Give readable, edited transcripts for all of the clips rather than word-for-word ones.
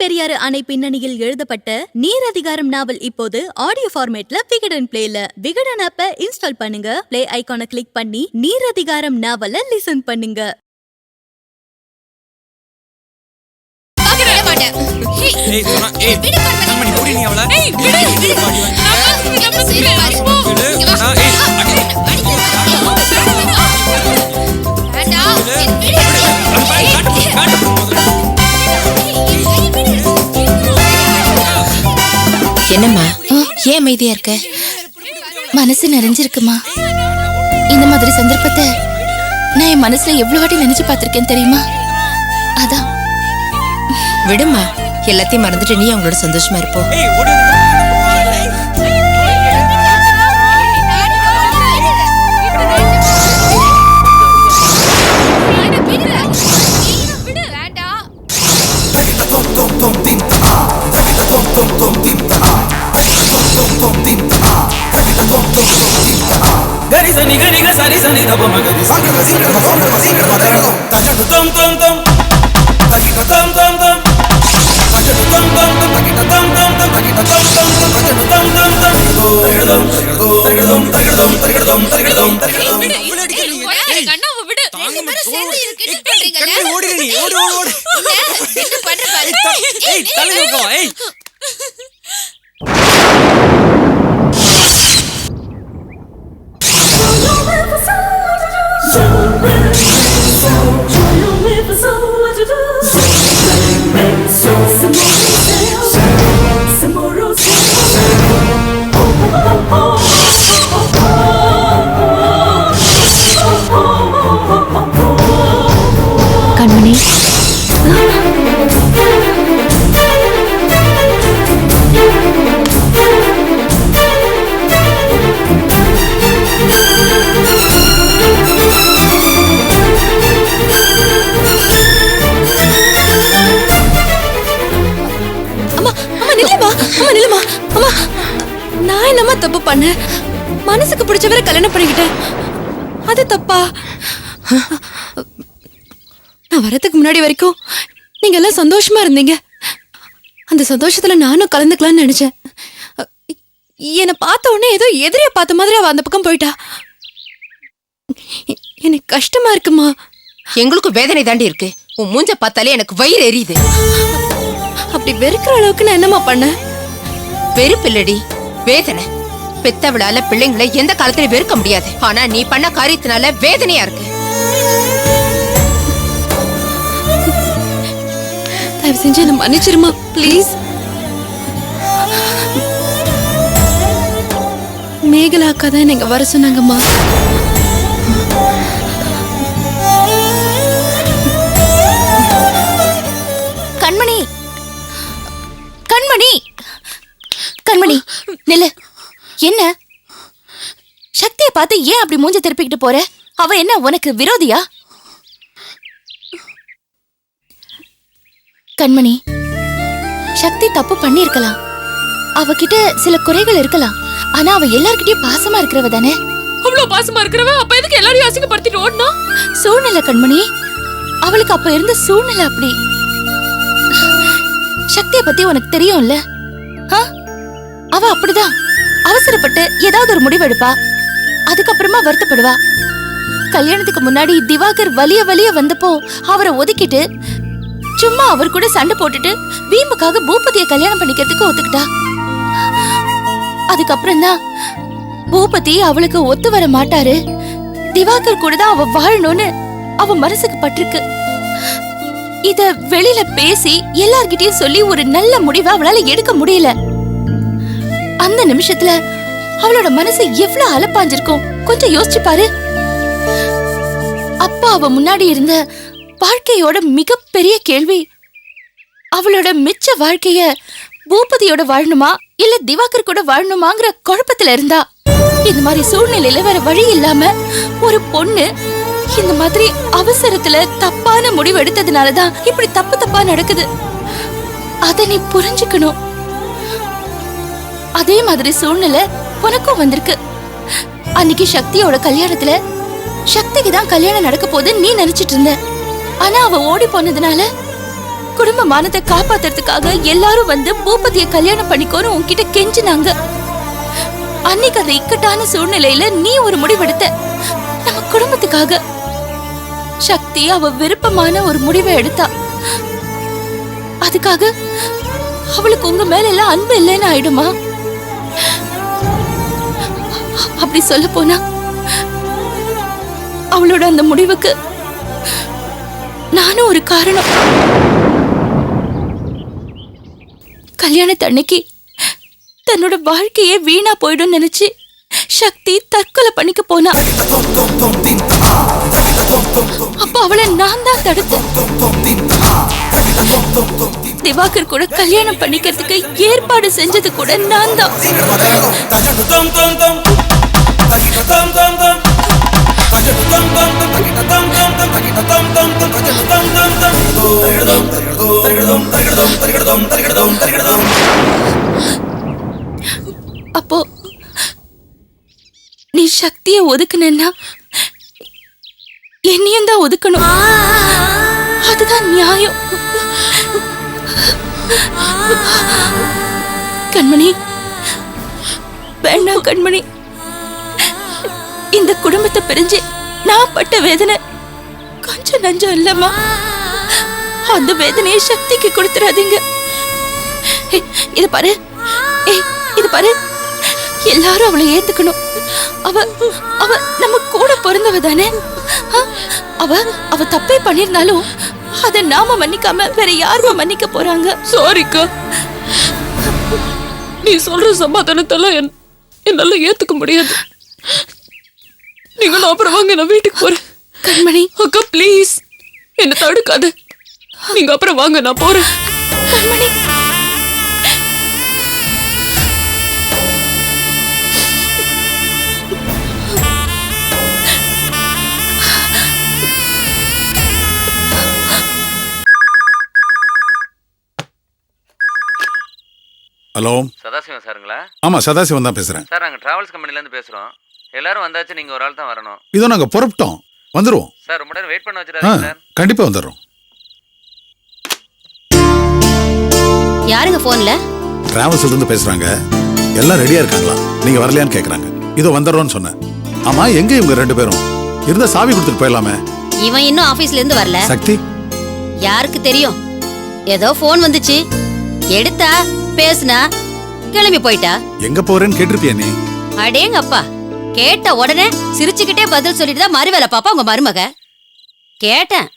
பெரியாறு அணை பின்னணியில் எழுதப்பட்ட நீர் அதிகாரம் நாவல் இப்போது ஆடியோ ஃபார்மேட்ல விகடன் பிளேல. விகடன் ஆப்பை இன்ஸ்டால் பண்ணுங்க, பிளே ஐகானை கிளிக் பண்ணி நீர் அதிகாரம் நாவலை லிசன் பண்ணுங்க. என்னம்மா ஏன் அமைதியா இருக்க? மனசு நிறைஞ்சிருக்குமா. இந்த மாதிரி சந்தர்ப்பத்தை நான் என் மனசுல எவ்வளவு வாட்டி நினைச்சு பார்த்திருக்கேன் தெரியுமா? அதான் விடுமா, எல்லாத்தையும் மறந்துட்டு நீ அவங்களோட சந்தோஷமா இருப்போ. గరి సని గరి గ సని సని దబ మగరి సని గ సని గ సని గ సని గ తగడు తం తం తం తగిట తం తం తం తగడు తం తం తం తగిట తం తం తం తగిట తం తం తం తగడు తం తం తం తగడు తగడు తగడు తగడు తగడు கண்ணாவை விடு. ரெண்டு பேரும் சேர்ந்து கிட்ட பண்றீங்கல. ஓடி நீ ஓடு ஓடு என்ன பண்ற பாரு. ஏய் தலை நோக்கவா ஏய். கண்மணி, நான் என்னமா தப்பு பண்ண? மனசுக்கு பிடிச்சவரை கல்யாணம் பண்ணிக்கிட்டேன், அது தப்பா? நான் வரதுக்கு முன்னாடி வரைக்கும் நீங்க எல்லாம் சந்தோஷமா இருந்தீங்க. அந்த சந்தோஷத்துல நானும் கலந்துக்கலாம்னு நினைச்சேன். என்னை பார்த்த உடனே ஏதோ எதிரியை பார்த்த மாதிரி அவ அந்த பக்கம் போயிட்டா. எனக்கு கஷ்டமா இருக்குமா. எங்களுக்கு வேதனை தாண்டி இருக்கு. உன் மூஞ்ச பார்த்தாலே எனக்கு வயிறு எரியுது. அப்படி வெறுக்கிற அளவுக்கு நான் என்னமா பண்ண? வெறுப்பில்லடி, வேதனை. பெத்தவளால பிள்ளைங்களை எந்த காலத்திலும் வெறுக்க முடியாது. ஆனா நீ பண்ண காரியத்தினால வேதனையா இருக்கு. தயவு செஞ்சு என்ன மன்னிச்சிருமா ப்ளீஸ். மேகலா அக்கா தான் நீங்க வர சொன்னாங்கம்மா. கண்மணி, கண்மணி, கண்மணி நில்லு. என்ன சக்தியை பார்த்து ஏன் அப்படி மூஞ்ச திருப்பிக்கிட்டு போற? அவ என்ன உனக்கு விரோதியா? கண்மணி, சக்தி தப்பு பண்ணி இருக்கலாம். அவகிட்ட சில குறைகள் இருக்கலாம். ஆனா அவ எல்லார்கிட்டயும் பாசமா இருக்கிறவ தானே. அவ்வளவு பாசமா இருக்கிறவ அப்ப எதுக்கு எல்லாரையும் அசிங்கப்படுத்திட்டு ஓடுனா? சூழ்நிலை கண்மணி, அவளுக்கு அப்ப இருந்த சூழ்நிலை அப்படி. சக்தியை பத்தி உனக்கு தெரியும்ல. அவ அப்படிதான் அவசரப்பட்டு ஏதாவது ஒரு முடிவு எடுப்பா, அதுக்கப்புறமா வருத்தப்படுவா. கல்யாணத்துக்கு முன்னாடி திவாகர் வலிய வலிய வந்தப்போ அவரை ஒதுக்கிட்டு சும்மா அவர் கூட சண்டை போட்டுட்டு வீம்புக்காக பூபதியை கல்யாணம் பண்ணிக்கிறதுக்கு ஒத்துக்கிட்டா. அதுக்கப்புறம் தான் பூபதி அவளுக்கு ஒத்து வர மாட்டாரு, திவாகர் கூட தான் அவ வாழணும்னு அவ மனசுக்கு பட்டிருக்கு. இத வெளியில பேசி எல்லார்கிட்டயும் சொல்லி ஒரு நல்ல முடிவை அவளால எடுக்க முடியல. அந்த நிமிஷத்துல அவளோட மனசு எவ்வளவு அலப்பாஞ்சிருக்கும் கொஞ்சம் யோசிச்சு பாரு. அப்பா அவ முன்னாடி இருந்த வாழ்க்கையோட மிகப்பெரிய கேள்வி, அவளோட மிச்ச வாழ்க்கைய பூபதியோட வாழணுமா இல்ல திவாகர் கூட வாழணுமாங்கிற குழப்பத்துல இருந்தா. இந்த மாதிரி சூழ்நிலையில வேற வழி இல்லாம ஒரு பொண்ணு இந்த மாதிரி அவசரத்துல தப்பான முடிவு எடுத்ததுனாலதான் இப்படி தப்பு தப்பா நடக்குது. அத நீ புரிஞ்சுக்கணும். அதே மாதிரி சூழ்நிலை உனக்கும் வந்திருக்கு. அன்னைக்கு சக்தியோட கல்யாணத்துல சக்திக்கு தான் கல்யாணம் நடக்க போகுது நீ நினைச்சிட்டு இருந்த. ஆனா அவ ஓடி போனதுனால குடும்ப மானத்தை காப்பாத்துறதுக்காக எல்லாரும் வந்து பூபதிய கல்யாணம் பண்ணிக்கோன்னு உன்கிட்ட கெஞ்சினாங்க. அன்னைக்கு அந்த இக்கட்டான சூழ்நிலையில நீ ஒரு முடிவெடுத்த. நம்ம குடும்பத்துக்காக. சக்தி அவ விருப்பமான ஒரு முடிவை எடுத்தா. அதுக்காக அவளுக்கு உங்க மேல எல்லாம் அன்பு இல்லைன்னு ஆயிடுமா? அப்படி சொல்ல போனா அவளோட அந்த முடிவுக்கு நானும் ஒரு காரணம். கல்யாணத்தன்னைக்கு தன்னோட வாழ்க்கையே வீணா போயிடும் நினைச்சு சக்தி தற்கொலை பண்ணிக்க போனா. அப்ப அவளை நான் தான் தடுத்தேன். திவாகர் கூட கல்யாணம் பண்ணிக்கிறதுக்கு ஏற்பாடு செஞ்சது கூட நான் தான். அப்போ நீ சக்தியை ஒதுக்குனா என்னையும் தான் ஒதுக்கணும். அதுதான் நியாயம். கண்மணி, வேண்டாம் கண்மணி. இந்த குடும்பத்தை பிரிஞ்சு நான் பட்ட வேதனை கொஞ்சம் நஞ்சம் இல்லம்மா. அந்த வேதனையை சக்திக்கு கொடுத்துறாதீங்க. இது பாரு, இது பாரு, எல்லாரும் அவளை ஏத்துக்கணும். அவ அவ நம்ம கூட பிறந்தவ தானே. அவ தப்பே பண்ணிருந்தாலும் அத நாம மன்னிக்காம வேற யாரும் மன்னிக்க போறாங்க? சாரிக்கா, நீ சொல்ற சமாதானத்தெல்லாம் என்னால ஏத்துக்க முடியாது. நீங்களும் அப்புறம் வாங்க, நான் வீட்டுக்கு போறேன். கண்மணி அக்கா ப்ளீஸ் என்ன தடுக்காத. நீங்க அப்புறம் வாங்க, நான் போறேன். கண்மணி, ஹலோ, சதாசிவம் சாருங்களா? ஆமாம் சதாசிவம் தான் பேசுகிறேன் சார், நாங்கள் டிராவல்ஸ் கம்பெனிலேருந்து பேசுகிறோம். எல்லாரும் வந்தாச்சு, நீங்கள் ஒரு ஆள் தான் வரணும். இதோ நாங்கள் புறப்பட்டோம், வந்துடுவோம். சார், ரொம்ப நேரம் வெயிட் பண்ண வச்சிடாதீங்க சார். கண்டிப்பாக வந்துடுறோம். யாருங்க போன்ல? டிராவல்ஸ்லேருந்து பேசுகிறாங்க. எல்லாம் ரெடியாக இருக்காங்களா? நீங்கள் வரலையான்னு கேட்குறாங்க. இதோ வந்துடுறோன்னு சொன்னேன். ஆமாம், எங்கே இவங்க ரெண்டு பேரும்? இருந்தால் சாவி கொடுத்துட்டு போயிடலாமே. இவன் இன்னும் ஆபீஸ்ல இருந்து வரல. சக்தி யாருக்கு தெரியும்? ஏதோ போன் வந்துச்சு, எடுத்தா பேசுனா கிளம்பி போயிட்டா. எங்கே போகிறேன்னு கேட்டிருப்பியா நீ? அடேங்கப்பா, கேட்ட உடனே சிரிச்சுக்கிட்டே பதில் சொல்லிட்டு தான் மறுவேலை பாப்பா உங்க மருமக. கேட்டேன்,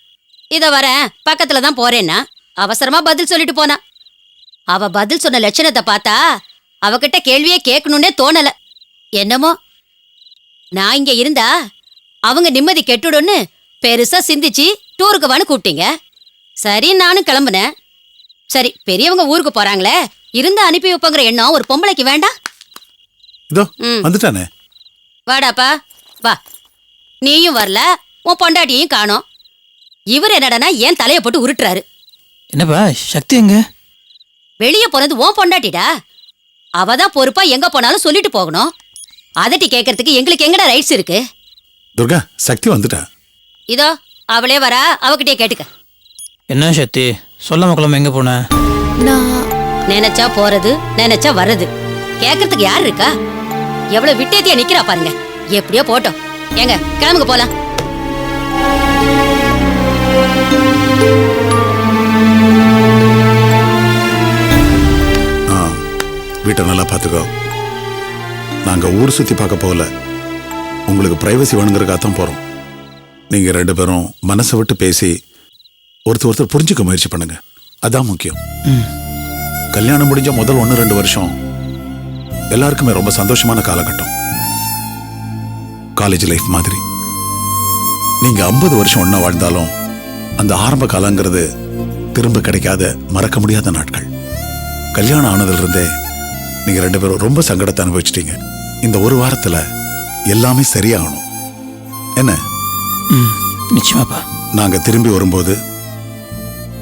இத வரேன் பக்கத்துல தான் போறேன்னா அவசரமா பதில் சொல்லிட்டு போனா. அவ பதில் சொன்ன லட்சணத்தை பார்த்தா அவகிட்ட கேள்வியே கேட்கணும்னே தோணல. என்னமோ நான் இங்க இருந்தா அவங்க நிம்மதி கெட்டுடும்னு பெருசா சிந்திச்சு டூருக்கு வான்னு கூப்பிட்டீங்க. சரி, நானும் கிளம்புனேன். சரி, பெரியவங்க ஊருக்கு போறாங்களே, இருந்தா அனுப்பி வைப்பங்கிற எண்ணம் ஒரு பொம்பளைக்கு வேண்டாம்? இதோ வந்துட்டானே. வாடாப்பா வா. நீயும் வரல, உன் பொண்டாட்டியையும் காணோம். இவர் என்னடனா ஏன் தலைய போட்டு உருட்டுறாரு. என்னப்பா சக்தி எங்க? வெளியே போனது உன் பொண்டாட்டிடா. அவதான் பொறுப்பா எங்க போனாலும் சொல்லிட்டு போகணும். அதட்டி கேட்கறதுக்கு எங்களுக்கு எங்கடா ரைட்ஸ் இருக்கு? துர்கா, சக்தி வந்துட்டா. இதோ அவளே வரா, அவகிட்டே கேட்டுக்க. என்ன சக்தி, சொல்லாம கொள்ளாம எங்க போன? நினைச்சா போறது, நினைச்சா வர்றது. கேட்கறதுக்கு யார் இருக்கா? எவ்வளவு விட்டேத்தியா நிக்கிறா பாருங்க. எப்படியோ போட்டோம். ஏங்க கிளம்புங்க போலாம். வீட்டை நல்லா பார்த்துக்கோ. நாங்கள் ஊர் சுற்றி பார்க்க போகல, உங்களுக்கு பிரைவசி வேணுங்கிறக்காகத்தான் போகிறோம். நீங்கள் ரெண்டு பேரும் மனசை விட்டு பேசி ஒருத்தர் புரிஞ்சுக்க முயற்சி பண்ணுங்க. அதான் முக்கியம். கல்யாணம் முடிஞ்ச முதல் 1-2 வருஷம் எல்லாருக்குமே ரொம்ப சந்தோஷமான காலகட்டம். காலேஜ் லைஃப் மாதிரி. நீங்க 50 வருஷம் ஒன்னா வாழ்ந்தாலும் அந்த ஆரம்ப காலங்கிறது திரும்ப கிடைக்காத மறக்க முடியாத நாட்கள். கல்யாணம் ஆனதுல இருந்தே நீங்க ரெண்டு பேரும் ரொம்ப சங்கடத்தை அனுபவிச்சிட்டீங்க. இந்த ஒரு வாரத்துல எல்லாமே சரியாகணும். என்ன? நிச்சயமாப்பா. நாங்க திரும்பி வரும்போது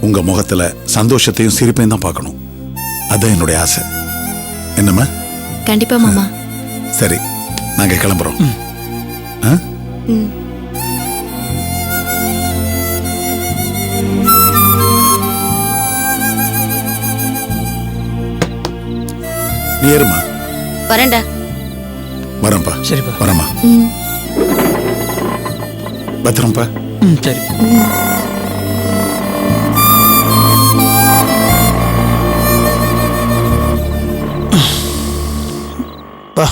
உங்க முகத்துல சந்தோஷத்தையும் சிரிப்பையும் தான் பார்க்கணும். அதான் என்னுடைய ஆசை. என்னம்மா? கண்டிப்பா மாமா. சரி, நாங்க கிளம்புறோம். நீ ஏறுமா. வரேன்டா. வரேன்ப்பா. சரிப்பா. வரேம்மா. பத்திரம்ப்பா. சரி. பா.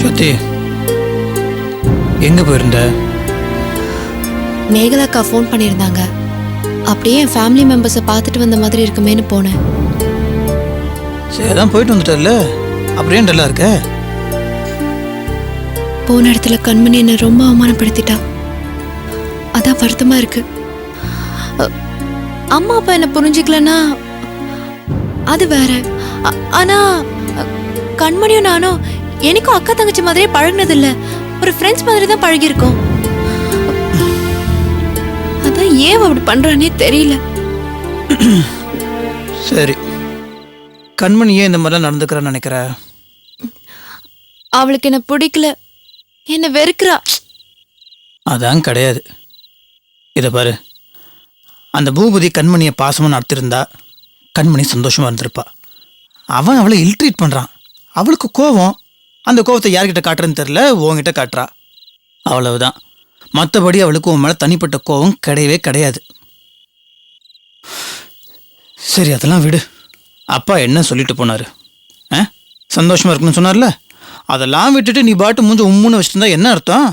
சக்தி, எங்க போயிருந்த? மேகலாக்கா ஃபோன் பண்ணியிருந்தாங்க. அப்படியே என் ஃபேமிலி மெம்பர்ஸை பார்த்துட்டு வந்த மாதிரி இருக்குமேன்னு போனேன். சரி, அதான் போயிட்டு வந்துட்டல, அப்படியே நல்லா இருக்க. போன இடத்துல கண்மணி என்னை ரொம்ப அவமானப்படுத்திட்டா. அதான் வருத்தமா இருக்கு. அம்மா அப்பா என்ன புரிஞ்சுக்கலன்னா அது வேற. ஆனா கண்மணியும் நானும் எனக்கும் அக்கா தங்கச்சி மாதிரியே பழகினதில்ல. ஒரு ஃப்ரெண்ட்ஸ் மாதிரி தான் பழகிருக்கோம். அதான் ஏன் அப்படி பண்றானே தெரியல. சரி, கண்மணி ஏன் இந்த மாதிரிலாம் நடந்துக்கிறான்னு நினைக்கிற? அவளுக்கு என்ன பிடிக்கல, என்ன வெறுக்கிறா. அதான் கிடையாது. இதை பாரு, அந்த பூபதி கண்மணியை பாசமாக நடத்திருந்தா கண்மணி சந்தோஷமா இருந்திருப்பா. அவன் அவளை இல்ட்ரீட் பண்ணுறான். அவளுக்கு கோவம். அந்த கோவத்தை யார்கிட்ட காட்டுறன்னு தெரியல, உன்கிட்ட காட்டுறா. அவ்வளவுதான். மற்றபடி அவளுக்கு உன் மேலே தனிப்பட்ட கோவம் கிடையவே கிடையாது. சரி, அதெல்லாம் விடு. அப்பா என்ன சொல்லிட்டு போனாரு? சந்தோஷமா இருக்குன்னு சொன்னார்ல, அதெல்லாம் விட்டுட்டு நீ பாட்டு மூஞ்ச உம்முன்னு வச்சுருந்தா என்ன அர்த்தம்?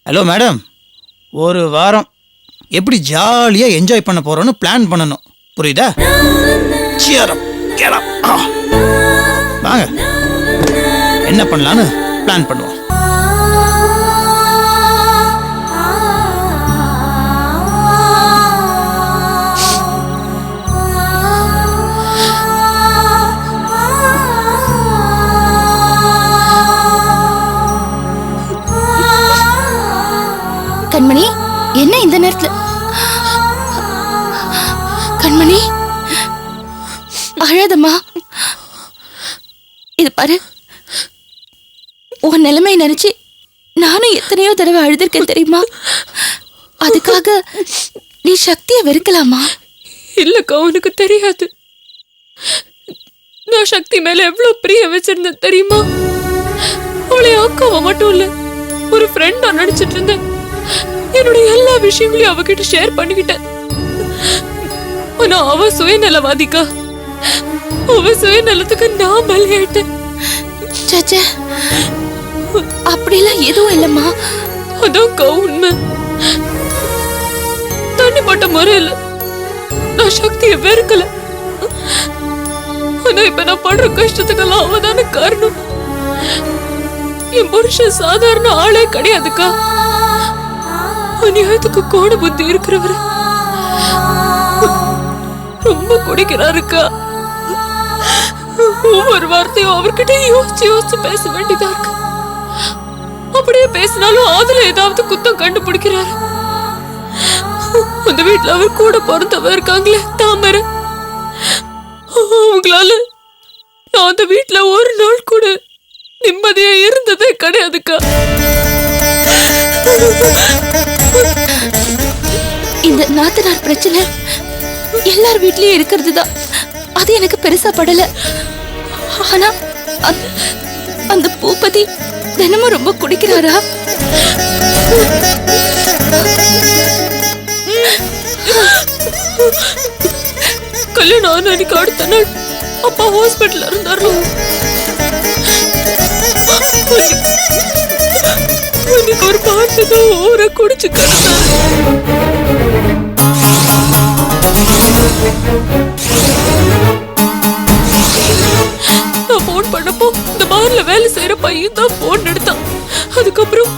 ஹலோ மேடம், ஒரு வாரம் எப்படி ஜாலியாக என்ஜாய் பண்ண போகிறோன்னு பிளான் பண்ணணும், புரியுதா? வாங்க, என்ன பண்ணலான்னு பிளான் பண்ணுவோம். கண்மணி, என்ன இந்த நேரத்துல? கண்மணி, அழாதம்மா. இது பாரு, உன் நிலைமை நினைச்சு நானும் எத்தனையோ தடவை அழுதுருக்கேன் தெரியுமா? அதுக்காக நீ சக்தியை வெறுக்கலாமா? இல்லக்கா, உனக்கு தெரியாது. நான் சக்தி மேல எவ்வளவு பிரியம் வச்சிருந்தேன் தெரியுமா? அவளை அக்காவை மட்டும் இல்ல, ஒரு ஃப்ரெண்டா நினைச்சிட்டு இருந்தேன். என்னுடைய எல்லா விஷயங்களையும் அவகிட்ட ஷேர் பண்ணிக்கிட்டேன். ஆனா அவ சுயநலவாதிக்கா. அவ சுயநலத்துக்கு நான் பலியாயிட்டேன். சச்சே, அப்படிலாம் எதுவும் இல்லம்மா. அதான்க்கா உண்மை. தனிப்பட்ட முறையில் நான் சக்தியை வெறுக்கல. ஆனா இப்ப நான் படுற கஷ்டத்துக்கெல்லாம் அவதான காரணம். என் புருஷன் சாதாரண ஆளே கிடையாதுக்கா. அநியாயத்துக்கு கோண புத்தி இருக்கிறவரு. ரொம்ப குடிக்கிறாருக்கா. ஒவ்வொரு வார்த்தையும் அவர்கிட்ட யோசிச்சு யோசிச்சு பேச வேண்டியதா இருக்கு. அப்படியே பேசினாலும் அதுல ஏதாவது குத்தம் கண்டுபிடிக்கிறாரு. அந்த வீட்டுல அவர் கூட பிறந்தவ இருக்காங்களே, தாமரை, அவங்களால நான் அந்த வீட்டுல ஒரு நாள் கூட நிம்மதியா இருந்ததே கிடையாதுக்கா. இந்த நாத்தனார் பிரச்சனை எல்லார் வீட்லயும் இருக்கிறது தான். அது எனக்கு பெருசா படல. ஆனா அந்த பூபதி தினமும் ரொம்ப குடிக்கிறாரா? கல்யாணம் ஆன அன்னைக்கு அடுத்த நாள் அப்பா ஹாஸ்பிட்டல்ல இருந்தாரு. ஒரு பாட்டு தான் ஊரை குடிச்சு கிடந்தாரு. நான் போன் பண்ணப்போ இந்த பார்ல வேலை செய்யற பையன் தான் போன் எடுத்தான். அதுக்கப்புறம்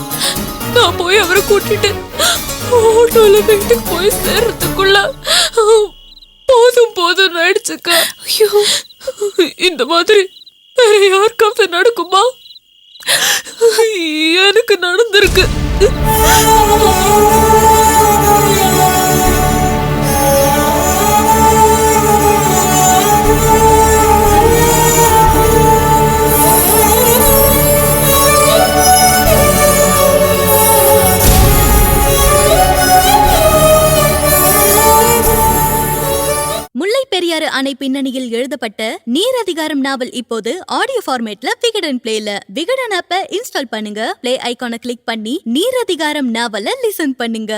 நான் போய் அவரை கூட்டிட்டு ஆட்டோல வீட்டுக்கு போய் சேர்றதுக்குள்ள போதும் போதும் ஆயிடுச்சுக்கா. ஐயோ, இந்த மாதிரி வேற யாருக்காவது நடக்குமா? எனக்கு நடந்திருக்கு. அணை பின்னணியில் எழுதப்பட்ட நீரதிகாரம் நாவல் இப்போது ஆடியோ ஃபார்மேட்ல விகடன் பிளேல. விகடன் ஆப்பை இன்ஸ்டால் பண்ணுங்க, பிளே ஐகானை கிளிக் பண்ணி நீரதிகாரம் நாவலை லிசன் பண்ணுங்க.